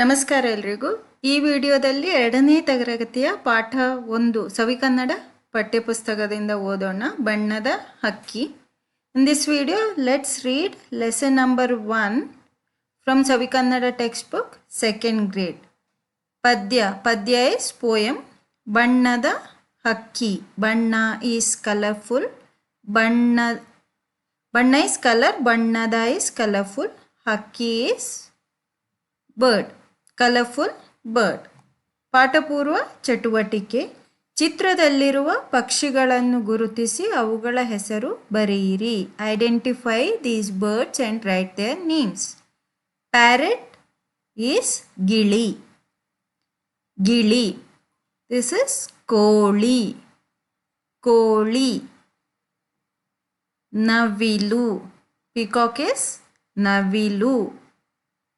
ನಮಸ್ಕಾರ ಎಲ್ರಿಗೂ. ಈ ವಿಡಿಯೋದಲ್ಲಿ 2ನೇ ತರಗತಿಯ ಪಾಠ 1 ಸವಿಕನ್ನಡ ಪಠ್ಯಪುಸ್ತಕದಿಂದ ಓದೋಣ. ಬಣ್ಣದ ಹಕ್ಕಿ. In this video, let's read lesson number 1 from ಸವಿಕನ್ನಡ textbook, 2nd grade. ಪದ್ಯ is poem. ಬಣ್ಣದ ಹಕ್ಕಿ. ಬಣ್ಣ is colorful. ಬಣ್ಣ is color. ಬಣ್ಣದ is colorful. ಹಕ್ಕಿ is bird. Colourful bird. ಪಾಠಪೂರ್ವ ಚಟುವಟಿಕೆ. ಚಿತ್ರದಲ್ಲಿರುವ ಪಕ್ಷಿಗಳನ್ನು ಗುರುತಿಸಿ ಅವುಗಳ ಹೆಸರು ಬರೆಯಿರಿ. Identify these birds and write their names. Parrot is ಗಿಳಿ. ಗಿಳಿ. ದಿಸ್ ಇಸ್ ಕೋಳಿ. ಕೋಳಿ. ನವಿಲು. ಪಿಕಾಕ್ ಇಸ್ ನವಿಲು.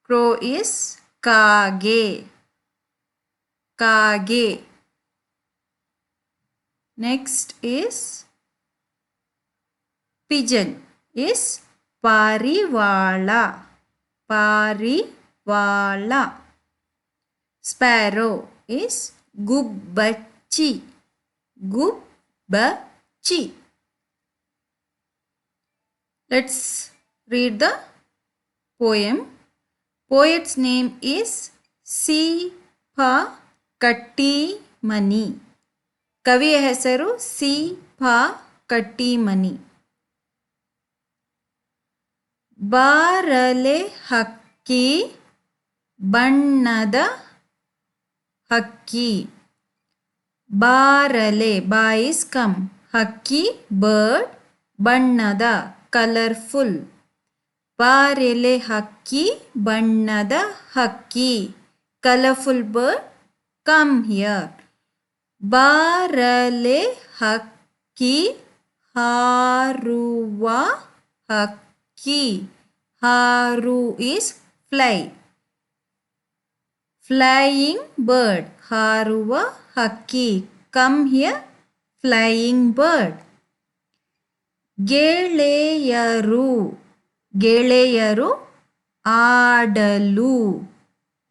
ಕ್ರೋ ಇಸ್ ಕಾಗೆ. ಕಾಗೆ. Next is pigeon is ಪಾರಿವಾಳ. ಪಾರಿವಾಳ. Sparrow is ಗುಬ್ಬಚ್ಚಿ. ಗುಬ್ಬಚ್ಚಿ. Let's read the poem. Poet's name is ಸಿ.ಪ. Kattimani. ಕವಿಯ ಹೆಸರು ಸಿ.ಪ. ಕಟ್ಟಿಮನಿ. ಬಾರಲೆ ಹಕ್ಕಿ ಬಣ್ಣದ ಹಕ್ಕಿ. ಬಾರಲೆ ಬಾಯಿಸ್ ಕಮ್. ಹಕ್ಕಿ ಬರ್ಡ್. ಬಣ್ಣದ ಕಲರ್ಫುಲ್. ಬಾರೆಲೆ ಹಕ್ಕಿ ಬಣ್ಣದ ಹಕ್ಕಿ. Colourful bird. Come here. ಬಾರಲೆ ಹಕ್ಕಿ ಹಾರುವ ಹಕ್ಕಿ. ಹಾರು is fly. Flying bird. ಹಾರುವ ಹಕ್ಕಿ. Come here. Flying bird. ಗೆಳೆಯರು. ಗೆಳೆಯರು ಆಡಲು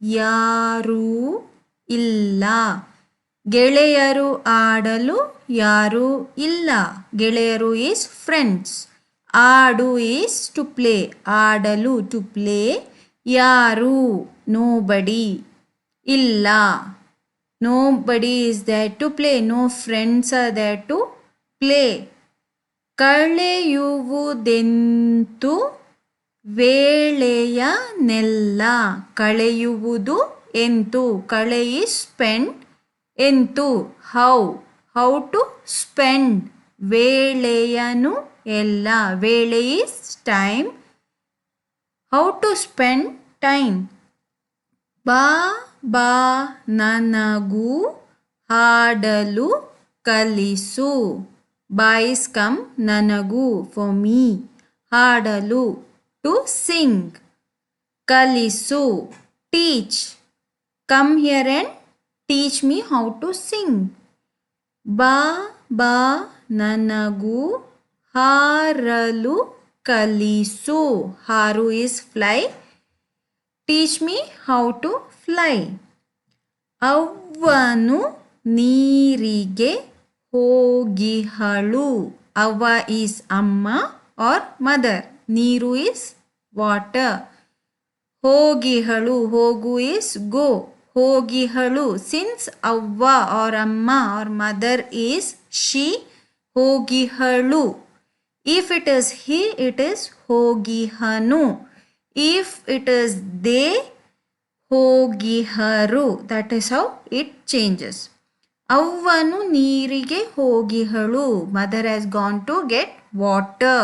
ಯಾರೂ ಇಲ್ಲ. ಗೆಳೆಯರು ಆಡಲು ಯಾರೂ ಇಲ್ಲ. ಗೆಳೆಯರು ಈಸ್ ಫ್ರೆಂಡ್ಸ್. ಆಡು ಈಸ್ ಟು ಪ್ಲೇ. ಆಡಲು ಟು ಪ್ಲೇ. ಯಾರು ನೋಬಡಿ. ಇಲ್ಲ. Nobody is there to play. No friends are there to play. ಕಳೆಯುವುದೆಂತು ವೇಳೆಯ ನೆಲ್ಲ. ಕಳೆಯುವುದು ಎಂತು. ಕಳೆ ಈಸ್ ಸ್ಪೆಂಡ್. ಎಂತು ಹೌ. How to spend. ವೇಳೆಯನು ಎಲ್ಲ. ವೇಳೆ is time. How to spend time. ಬಾ ಬಾ ನನಗೂ ಹಾಡಲು ಕಲಿಸು. Boys come. ನನಗೂ ಫಾರ್ ಮೀ. ಹಾಡಲು ಟು ಸಿಂಗ್. ಕಲಿಸು teach. Come here and teach me how to sing. ಬಾ ಬಾ ನನಗೂ ಹಾರಲು ಕಲಿಸು. ಹಾರು is fly. Teach me how to fly. ಅವ್ವನು ನೀರಿಗೆ ಹೋಗಿಹಳು. ಅವ್ವ ಈಸ್ ಅಮ್ಮ or mother. ನೀರು is water. ಹೋಗಿಹಳು. ಹೋಗು is go. ಹೋಗಿಹಳು. Since ಅವ್ವ or amma or mother is she, ಹೋಗಿಹಳು. If it is he, it is ಹೋಗಿಹನು. If it is they, ಹೋಗಿಹರು. That is how it changes. ಅವ್ವನು ನೀರಿಗೆ ಹೋಗಿಹಳು. Mother has gone to get water.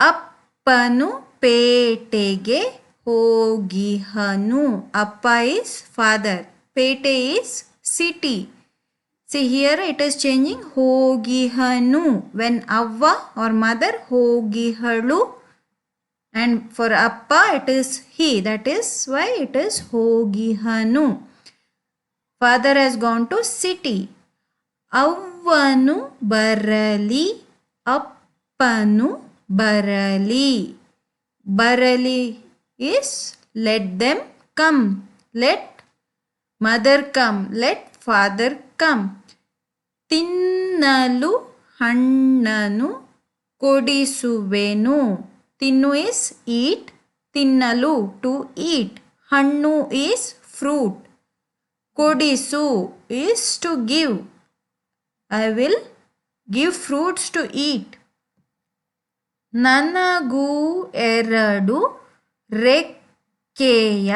ಅಪ್ಪನು ಪೇಟೆಗೆ ಹೋಗಿಹನು. ಅಪ್ಪ is father. ಪೇಟೆ is city. See here it is changing. ಹೋಗಿಹನು. When ಅವ್ವ or mother ಹೋಗಿಹಳು, and for appa it is he. That is why it is ಹೋಗಿಹನು. Father has gone to city. ಅವ್ವನು ಬರಲಿ. ಅಪ್ಪನು ಬರಲಿ. ಬರಲಿ is let them come. let mother come, let father come. ತಿನ್ನಲು ಹಣ್ಣನು ಕೊಡಿಸುವೆನು. ತಿನ್ನು is eat, ತಿನ್ನಲು to eat, ಹಣ್ಣು is fruit, ಕೊಡಿಸು is to give. I will give fruits to eat. ನನಗೂ ಎರಡು ರೆಕ್ಕೆಯ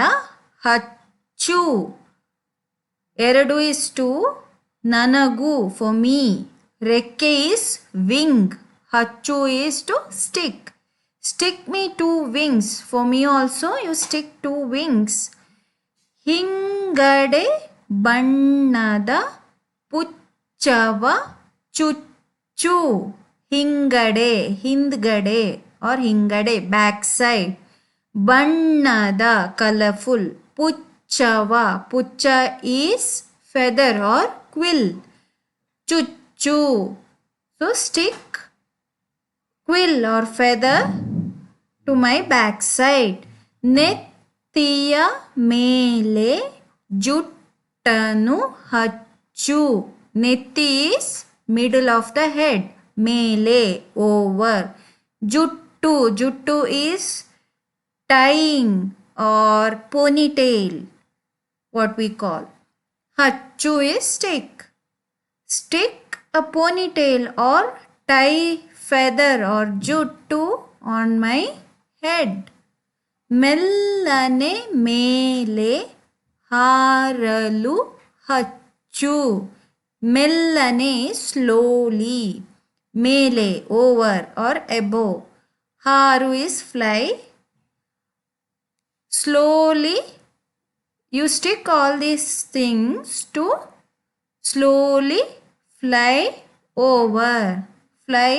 ಹಚ್ಚು. ಎರಡು is to ನನಗೂ for me. ರೆಕ್ಕೆ is wing. ಹಚ್ಚು is to stick. Stick me two wings. For me also you stick two wings. ಹಿಂಗಡೆ ಬಣ್ಣದ ಪುಚ್ಚವ ಚುಚ್ಚು. ಹಿಂಗಡೆ, ಹಿಂದ್ಗಡೆ or ಹಿಂಗಡೆ back side. ಬಣ್ಣದ colorful. ಪುಚ್ಚವ, ಪುಚ್ಚ is feather or quill. ಚುಚ್ಚು, so stick quill or feather to my back side. ನೆತ್ತಿಯ ಮೇಲೆ ಜುಟ್ಟನು ಹಚ್ಚು. ನೆತ್ತಿ is middle of the head. ಮೇಲೆ over. ಜುಟ್ಟು, ಜುಟ್ಟು is tying or ponytail, what we call. ಹಚ್ಚು is stick. Stick a ponytail or tie feather or juttu on my head. ಮೆಲ್ಲನೆ ಮೇಲೆ ಹಾರಲು ಹಚ್ಚು. ಮೆಲ್ಲನೆ slowly. ಮೇಲೆ over or above. ಹಾರು is fly. Slowly you stick all these things to slowly fly over, fly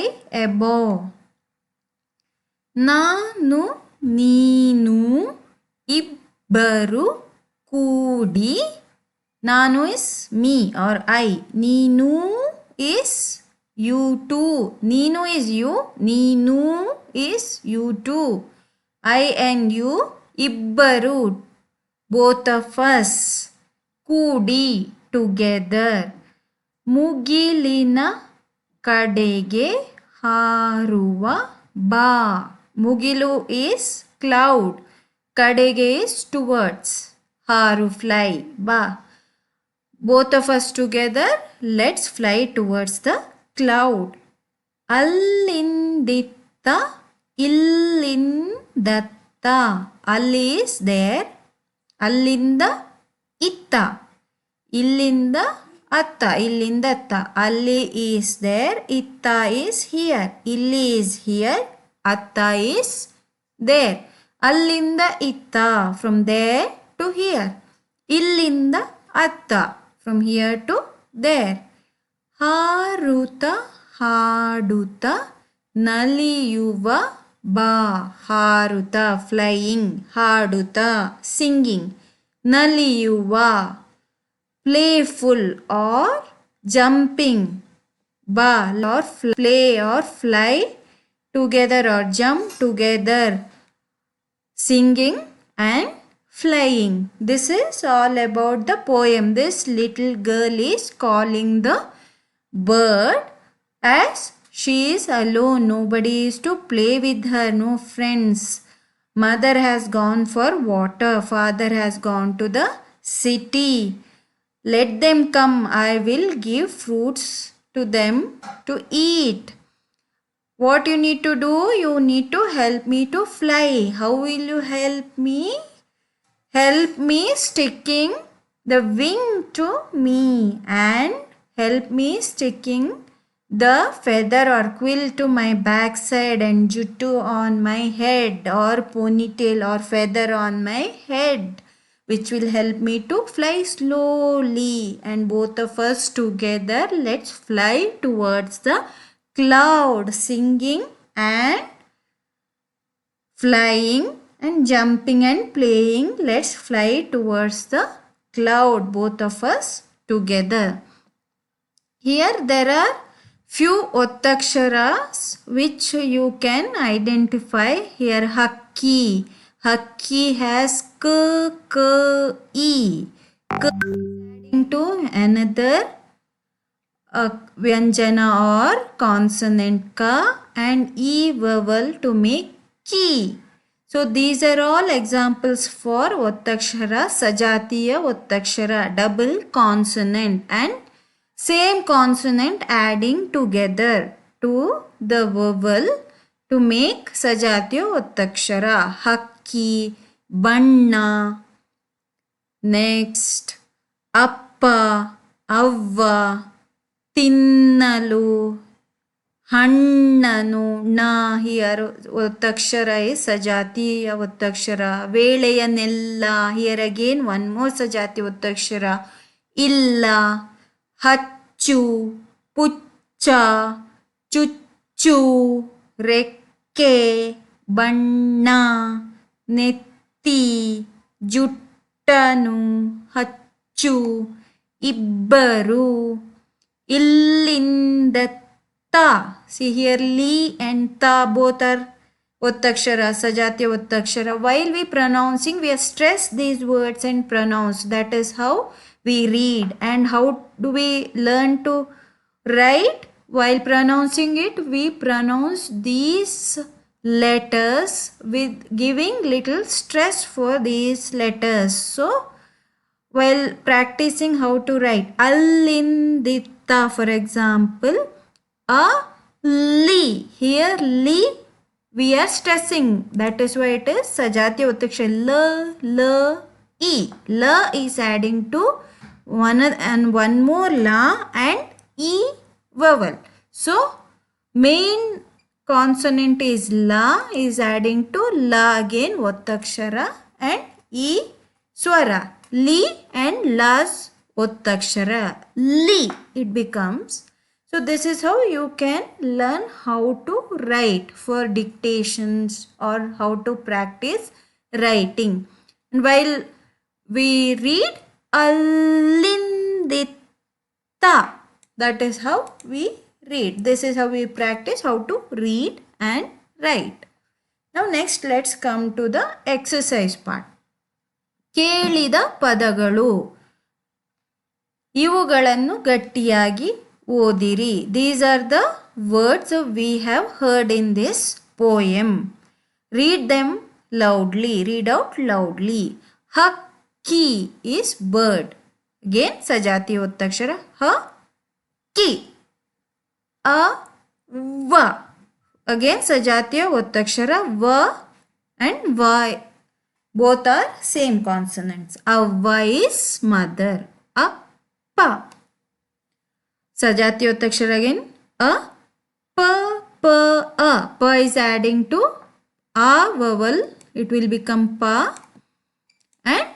above. ನಾನು ನೀನು ಇಬ್ಬರು ಕೂಡಿ. ನಾನು is me or I. ನೀನು is you two. ನೀನು is you. ನೀನು is you two. I and you. ಇಬ್ಬರು both of us. ಕೂಡಿ together. ಮುಗಿಲಿನ ಕಡೆಗೆ ಹಾರುವ ಬಾ. ಮುಗಿಲು is cloud. ಕಡೆಗೆ is towards. ಹಾರು fly. ಬಾ. Both of us together, let's fly towards the cloud. ಅಲ್ಲಿಂದಿತ್ತ ಇಲ್ಲಿಂದತ್ತ. ಅಲ್ಲಿ is there. ಅಲ್ಲಿಂದ ಇತ್ತ. ಇಲ್ಲಿಂದ ಅತ್ತ. ಇಲ್ಲಿಂದ ಅತ್ತ. ಅಲ್ಲಿ is there. ಇತ್ತ is here. ಇಲ್ಲಿ is here. ಅತ್ತ is there. ಅಲ್ಲಿಂದ ಇತ್ತ from there to here. ಇಲ್ಲಿಂದ ಅತ್ತ from here to there. ಹಾರುತ್ತ ಹಾಡುತ್ತ ನಲಿಯುವ ಬಾ. ಹಾರುತ್ತ flying. ಹಾಡುತ್ತ singing. ನಲಿಯುವ playful or jumping. Ba or play or fly together or jump together. Singing and flying. This is all about the poem. This little girl is calling the bird as she is alone. Nobody is to play with her. No friends. Mother has gone for water. Father has gone to the city. Let them come. I will give fruits to them to eat. What you need to do? You need to help me to fly. How will you help me? Help me sticking the wing to me and help me sticking the feather or quill to my backside and juttu on my head or ponytail or feather on my head, which will help me to fly slowly. And both of us together, let's fly towards the cloud, singing and flying and jumping and playing. Let's fly towards the cloud, both of us together. Here there are few ottaksharas which you can identify. Here hakki. Hakki has k, k, e. K adding to another vyanjana or consonant ka and e vowel to make ki. So these are all examples for Ottakshara, Sajatiya Ottakshara, double consonant and same consonant adding together to the vowel to make Sajatiya Ottakshara. Hakki, Banna, next Appa, Avva, Tinnalu, ಹಣ್ಣನು ನ here ಒತ್ತಕ್ಷರ is ಸಜಾತಿಯ ಒತ್ತಕ್ಷರ. ವೇಳೆಯನ್ನೆಲ್ಲ here again one more ಸಜಾತಿ ಒತ್ತಕ್ಷರ. ಇಲ್ಲ, ಹಚ್ಚು, ಪುಚ್ಚ, ಚುಚ್ಚು, ರೆಕ್ಕೆ, ಬಣ್ಣ, ನೆತ್ತಿ, ಜುಟ್ಟನು, ಹಚ್ಚು, ಇಬ್ಬರು, ಇಲ್ಲಿಂದ ta. See here li and ta both are ottakshara, sajatiya ottakshara. While we pronouncing, we stress these words and pronounce. That is how we read. And how do we learn to write? While pronouncing it, we pronounce these letters with giving little stress for these letters. So while practicing how to write allindita, for example, a li. Here li we are stressing. That is why it is Sajatiya Uttakshara. L, e. L is adding to one more la and e vowel. So main consonant is la is adding to la again Uttakshara and e swara. Li and las Uttakshara. Li it becomes. So this is how you can learn how to write for dictations or how to practice writing. And while we read allindita, that is how we read. This is how we practice how to read and write. Now next let's come to the exercise part. ಕೇಳಿದ ಪದಗಳು ಇವುಗಳನ್ನು ಗಟ್ಟಿಯಾಗಿ ಓದಿರಿ. These are the words we have heard in this poem. Read them loudly. Read out loudly. Hakki is bird. Again Sajati Uttakshara. Ha-ki. A-va. Again Sajatiya Uttakshara. Va and va. Both are same consonants. Avva is mother. Appa. Sajatiya Uttakshara again. A, pa, pa, a. Pa is adding to a vowel. It will become pa. And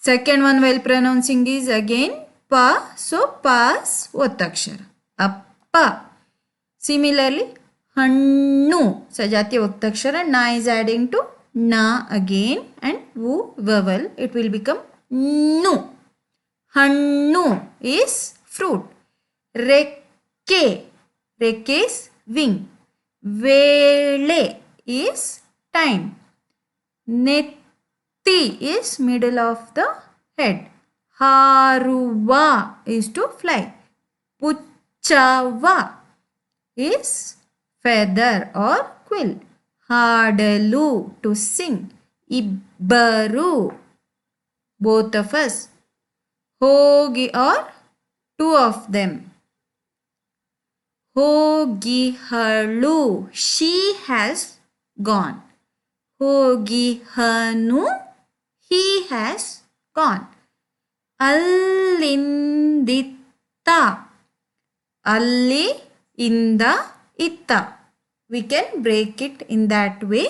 second one while pronouncing is again pa. So pa's Uttakshara. Appa. Similarly, hannu. Sajatiya Uttakshara. Na is adding to na again and vu vowel. It will become nu. Hannu is fruit. Rekke. Rekke is wing. Vele is time. Netti is middle of the head. Haruva is to fly. Puchava is feather or quill. Hadalu to sing. Ibbaru both of us. Hogi or two of them. Hogihalu she has gone. Hogihanu he has gone. Allindita alli inda itta. We can break it in that way.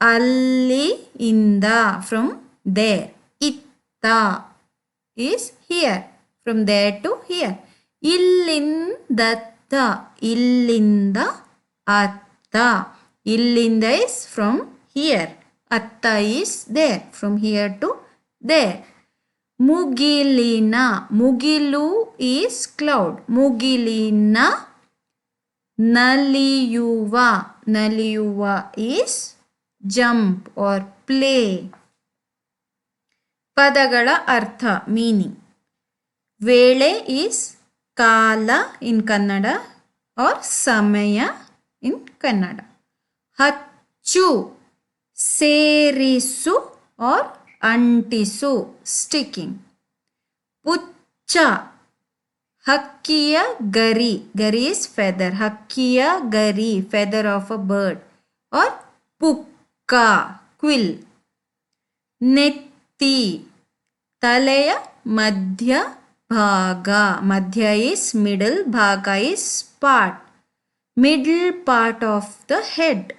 Alli inda from there. Itta is here. From there to here. Illindatta. Illinda atta. Illinda is from here. Atta is there. From here to there. Mugilina. Mugilu is cloud. Mugilina. Naliyuva. Naliyuva is jump or play. ಪದಗಳ ಅರ್ಥ meaning. ವೇಳೆ is ಕಾಲ ಇನ್ Kannada R ಸಮಯ ಇನ್ ಕನ್ನಡ. ಹಚ್ಚು ಸೇರಿಸು R ಅಂಟಿಸು sticking. ಪುಚ್ಚ ಹಕ್ಕಿಯ ಗರಿ, ಗರಿ ಇಸ್ ಫೆದರ್, ಹಕ್ಕಿಯ ಗರಿ feather of a bird or ಪುಕ್ಕ ಕ್ವಿಲ್. ನೆತ್ತಿ ತಲೆಯ ಮಧ್ಯ ಭಾಗ, ಮಧ್ಯ ಇಸ್ ಮಿಡಲ್, ಭಾಗ is part, middle part of the head.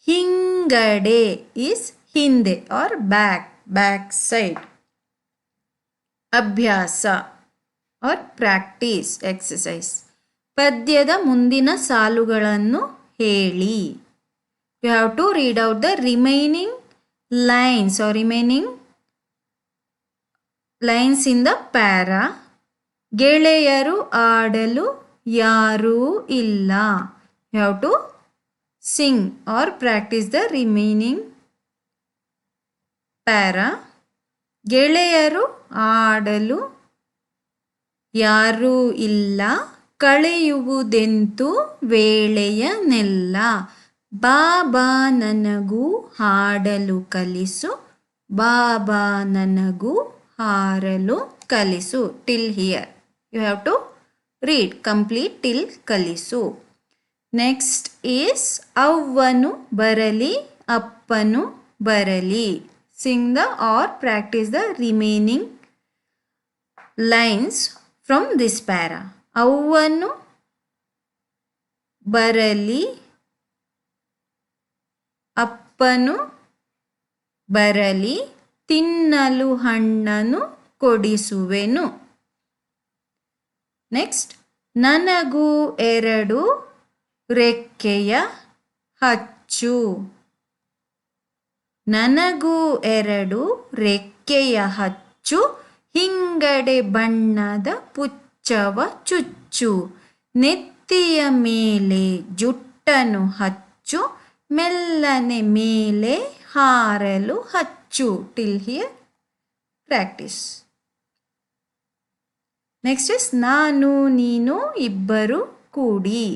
ಹಿಂಗಡೆ ಇಸ್ ಹಿಂದೆ ಆರ್ ಬ್ಯಾಕ್, ಬ್ಯಾಕ್ ಸೈಡ್. ಅಭ್ಯಾಸ ಆರ್ ಪ್ರಾಕ್ಟೀಸ್ ಎಕ್ಸಸೈಸ್. ಪದ್ಯದ ಮುಂದಿನ ಸಾಲುಗಳನ್ನು ಹೇಳಿ. You have to read out the remaining lines or remaining lines in the para. ಗೆಳೆಯರು ಆಡಲು ಯಾರೂ ಇಲ್ಲ. You have to sing or practice the remaining para. ಗೆಳೆಯರು ಆಡಲು ಯಾರೂ ಇಲ್ಲ, ಕಳೆಯುವುದೆಂತು ವೇಳೆಯನೆಲ್ಲ. ಬಾಬಾ ನನಗೂ ಹಾಡಲು ಕಲಿಸು, ಬಾಬಾ ನನಗೂ ಹಾರಲು ಕಲಿಸು. Till here you have to read complete till ಕಲಿಸು. ನೆಕ್ಸ್ಟ್ ಈಸ್ ಅವ್ವನು ಬರಲಿ ಅಪ್ಪನು ಬರಲಿ. Sing the or practice the remaining lines from this para. ಅವ್ವನು ಬರಲಿ ಅಪ್ಪನು ಬರಲಿ, ತಿನ್ನಲು ಹಣ್ಣನು ಕೊಡಿಸುವೆನು. ನೆಕ್ಸ್ಟ್, ನನಗೂ ಎರಡು ರೆಕ್ಕೆಯ ಹಚ್ಚು. ನನಗೂ ಎರಡು ರೆಕ್ಕೆಯ ಹಚ್ಚು, ಹಿಂಗಡೆ ಬಣ್ಣದ ಪುಚ್ಚವ ಚುಚ್ಚು. ನೆತ್ತಿಯ ಮೇಲೆ ಜುಟ್ಟನು ಹಚ್ಚು, ಮೆಲ್ಲನೆ ಮೇಲೆ ಹಾರಲು ಹಚ್ಚು. Till here practice. Next is ನಾನು ನೀನು ಇಬ್ಬರು ಕೂಡಿ.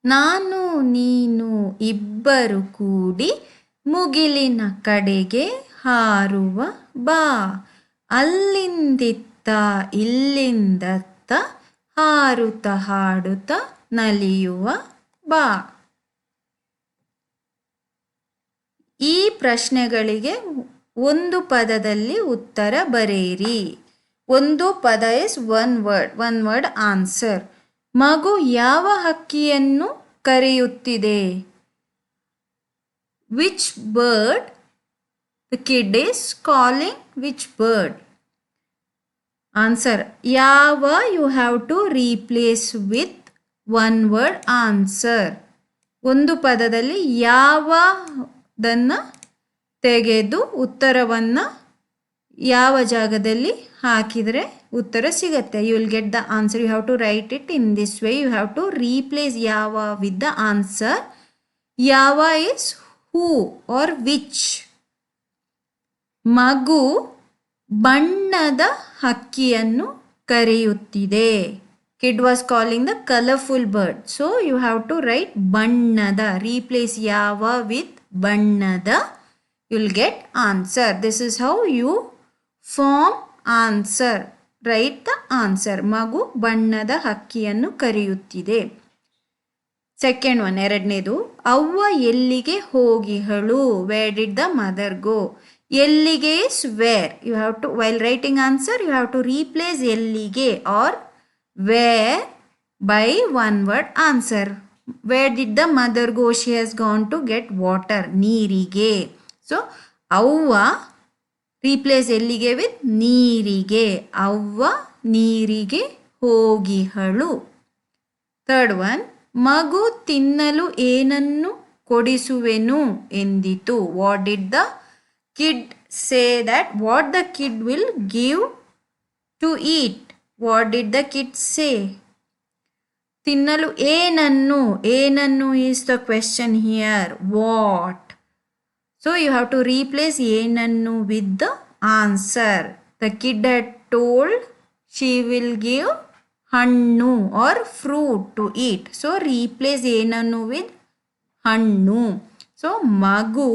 ನಾನು ನೀನು ಇಬ್ಬರು ಕೂಡಿ ಮುಗಿಲಿನ ಕಡೆಗೆ ಹಾರುವ ಬಾ. ಅಲ್ಲಿಂದಿತ್ತ ಇಲ್ಲಿಂದತ್ತ ಹಾರುತ್ತ ಹಾಡುತ್ತ ನಲಿಯುವ ಬಾ. ಈ ಪ್ರಶ್ನೆಗಳಿಗೆ ಒಂದು ಪದದಲ್ಲಿ ಉತ್ತರ ಬರೆಯಿರಿ. ಒಂದು ಪದ ಇಸ್ ಒನ್ ವರ್ಡ್ ಆನ್ಸರ್. ಮಗು ಯಾವ ಹಕ್ಕಿಯನ್ನು ಕರೆಯುತ್ತಿದೆ? Which bird the kid is calling which bird? Answer ಯಾವ you have to replace with one word answer. ಒಂದು ಪದದಲ್ಲಿ ಯಾವದನ್ನು ತೆಗೆದು ಉತ್ತರವನ್ನು ಯಾವ ಜಾಗದಲ್ಲಿ ಹಾಕಿದರೆ ಉತ್ತರ ಸಿಗತ್ತೆ. You will get the answer. You have to write it in this way. You have to replace ಯಾವ ವಿತ್ ದ ಆನ್ಸರ್. ಯಾವ ಇಸ್ ಹೂ ಆರ್ ವಿಚ್. ಮಗು ಬಣ್ಣದ ಹಕ್ಕಿಯನ್ನು ಕರೆಯುತ್ತಿದೆ. Kid was calling the colourful bird. So you have to write ಬಣ್ಣದ. Replace ಯಾವ with ಬಣ್ಣದ. You will get answer. This is how you form answer. Write the answer. ಮಗು ಬಣ್ಣದ ಹಕ್ಕಿಯನ್ನು ಕರೆಯುತ್ತಿದೆ. ಸೆಕೆಂಡ್ ಒನ್, ಎರಡನೇದು, ಅವ್ವ ಎಲ್ಲಿಗೆ ಹೋಗಿಹಳು. Where did the mother go. ಎಲ್ಲಿಗೆ is where. You have to, while writing answer, you have to replace ಎಲ್ಲಿಗೆ or where by one word answer. Where did the mother go? She has gone to get water. ನೀರಿಗೆ. So ಅವ್ವ replace ಎಲ್ಲಿಗೆ with ನೀರಿಗೆ. ಅವ್ವ ನೀರಿಗೆ ಹೋಗಿಹಳು. Third one, ಮಗು ತಿನ್ನಲು ಏನನ್ನು ಕೊಡಿಸುವೆನು ಎಂದಿತು. What did the kid say that? What the kid will give to eat? What did the kid say? ತಿನ್ನಲು ಏನನ್ನು, ಏನನ್ನು is the question here. What? So you have to replace ಏನನ್ನು with the answer. The kid had told she will give ಹಣ್ಣು or fruit to eat. So replace ಏನನ್ನು with ಹಣ್ಣು. So ಮಗು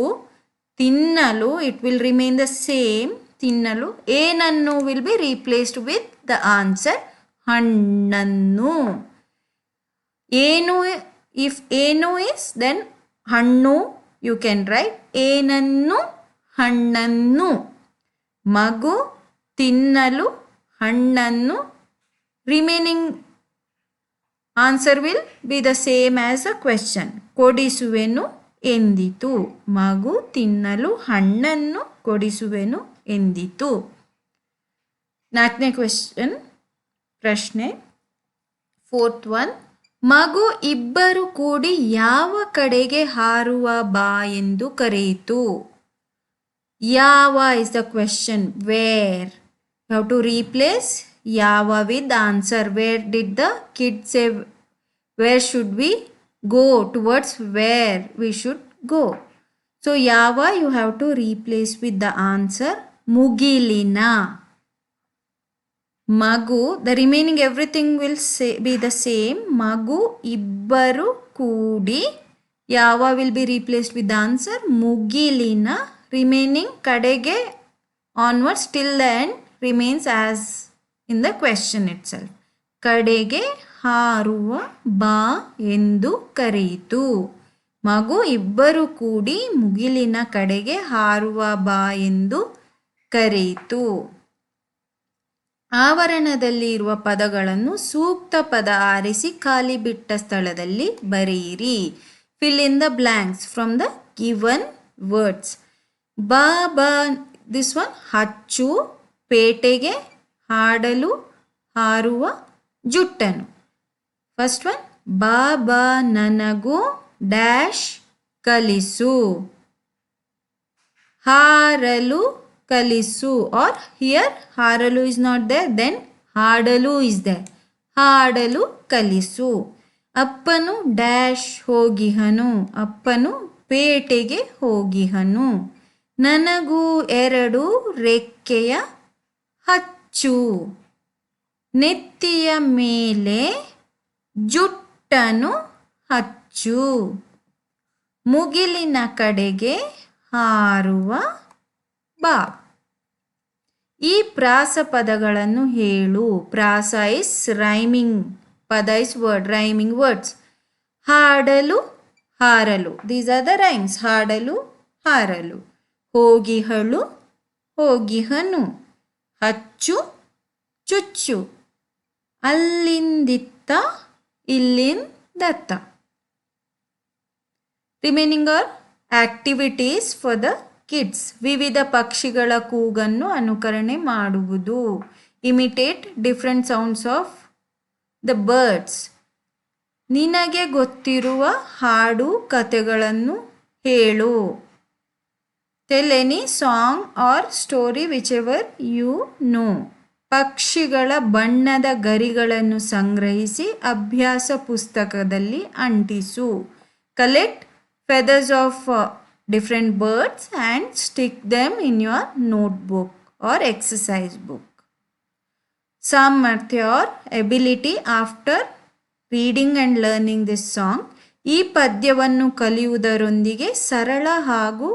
ತಿನ್ನಲು, it will remain the same. ತಿನ್ನಲು ಏನನ್ನು will be replaced with the answer ಹಣ್ಣನ್ನು. ಏನು, if ಏನು is, then ಹಣ್ಣು you can write ಏನನ್ನು ಹಣ್ಣನ್ನು. ಮಗು ತಿನ್ನಲು ಹಣ್ಣನ್ನು, remaining answer will be the same as a question. ಕೊಡಿಸುವೆನು ಎಂದಿತು. ಮಗು ತಿನ್ನಲು ಹಣ್ಣನ್ನು ಕೊಡಿಸುವೆನು ಎಂದಿತು. 4ನೇ ಕ್ವೆಶ್ಚನ್, ಪ್ರಶ್ನೆ 4th one. ಮಗು ಇಬ್ಬರು ಕೂಡಿ ಯಾವ ಕಡೆಗೆ ಹಾರುವ ಬಾ ಎಂದು ಕರೆಯಿತು. ಯಾವ is the question. Where? You have to replace ಯಾವ with the answer. Where did the kid say where should we go? Towards where we should go. So ಯಾವ you have to replace with the answer ಮುಗಿಲಿನ. ಮಗು, the remaining everything will be the same. ಮಗು ಇಬ್ಬರು ಕೂಡಿ, ಯಾವ will be replaced with the answer ಮುಗಿಲಿನ. Remaining ಕಡೆಗೆ onwards till the end remains as in the question itself. ಕಡೆಗೆ ಹಾರುವ ಬಾ ಎಂದು ಕರೆಯಿತು. ಮಗು ಇಬ್ಬರು ಕೂಡಿ ಮುಗಿಲಿನ ಕಡೆಗೆ ಹಾರುವ ಬಾ ಎಂದು ಕರೆಯಿತು. ಆವರಣದಲ್ಲಿ ಇರುವ ಪದಗಳನ್ನು ಸೂಕ್ತ ಪದ ಆರಿಸಿ ಖಾಲಿ ಬಿಟ್ಟ ಸ್ಥಳದಲ್ಲಿ ಬರೆಯಿರಿ. Fill in the blanks from the given words. ಬಾ ಬಾ, this one ಹಚ್ಚು, ಪೇಟೆಗೆ, ಹಾಡಲು, ಹಾರುವ, ಜುಟ್ಟನು. ಫಸ್ಟ್ ಒನ್, ಬಾ ಬಾ ನನಗೂ ಡ್ಯಾಶ್ ಕಲಿಸು. ಹಾರಲು ಕಲಿಸು, or here ಹಾರಲು is not there, then ಹಾಡಲು is there. ಹಾಡಲು ಕಲಿಸು. ಅಪ್ಪನು ಡ್ಯಾಶ್ ಹೋಗಿಹನು. ಅಪ್ಪನು ಪೇಟೆಗೆ ಹೋಗಿಹನು. ನನಗೂ 2 ರೆಕ್ಕೆಯ ಹಚ್ಚು. ನೆತ್ತಿಯ ಮೇಲೆ ಜುಟ್ಟನು ಹಚ್ಚು. ಮುಗಿಲಿನ ಕಡೆಗೆ ಹಾರುವ ಬಾ. ಈ ಪ್ರಾಸ ಪದಗಳನ್ನು ಹೇಳು. ಪ್ರಾಸ ಇಸ್ ರೈಮಿಂಗ್, ಪದ ಇಸ್ ವರ್ಡ್, ರೈಮಿಂಗ್ ವರ್ಡ್ಸ್. ಹಾಡಲು, ಹಾರಲು, ದೀಸ್ ಆರ್ ದ ರೈಮ್ಸ್. ಹಾಡಲು, ಹಾರಲು. ಹೋಗಿಹಳು, ಹೋಗಿಹನು. ಹಚ್ಚು, ಚುಚ್ಚು. ಅಲ್ಲಿಂದಿತ್ತ, ಇಲ್ಲಿಂದತ್ತ. Remaining are activities for the kids. ವಿವಿಧ ಪಕ್ಷಿಗಳ ಕೂಗನ್ನು ಅನುಕರಣೆ ಮಾಡುವುದು. Imitate different sounds of the birds. ನಿನಗೆ ಗೊತ್ತಿರುವ ಹಾಡು ಕಥೆಗಳನ್ನು ಹೇಳು. Tell any song or story which ever you know. ಪಕ್ಷಿಗಳ ಬಣ್ಣದ ಗರಿಗಳನ್ನು ಸಂಗ್ರಹಿಸಿ ಅಭ್ಯಾಸ ಪುಸ್ತಕದಲ್ಲಿ ಅಂಟಿಸು. Collect feathers of different birds and stick them in your notebook or exercise book. ಸಾಮರ್ಥ್ಯ or ability after reading and learning this song. ಈ ಪದ್ಯವನ್ನು ಕಲಿಯುವುದರೊಂದಿಗೆ ಸರಳ ಹಾಗೂ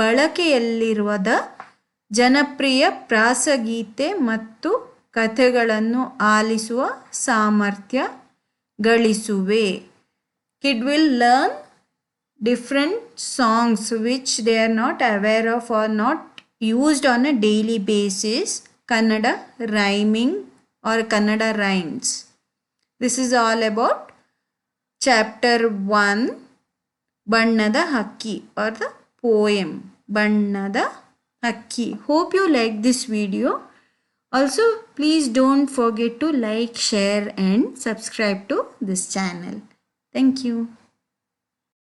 ಬಳಕೆಯಲ್ಲಿರುವ ಜನಪ್ರಿಯ ಪ್ರಾಸಗೀತೆ ಮತ್ತು ಕಥೆಗಳನ್ನು ಆಲಿಸುವ ಸಾಮರ್ಥ್ಯ ಗಳಿಸುವೆ. Kid will learn different songs which they are not aware of or not used on a daily basis. Kannada rhyming or Kannada rhymes. This is all about chapter 1, Bannada Hakki, or the poem Bannada Hakki. Hope you like this video. Also, please don't forget to like, share and subscribe to this channel. Thank you.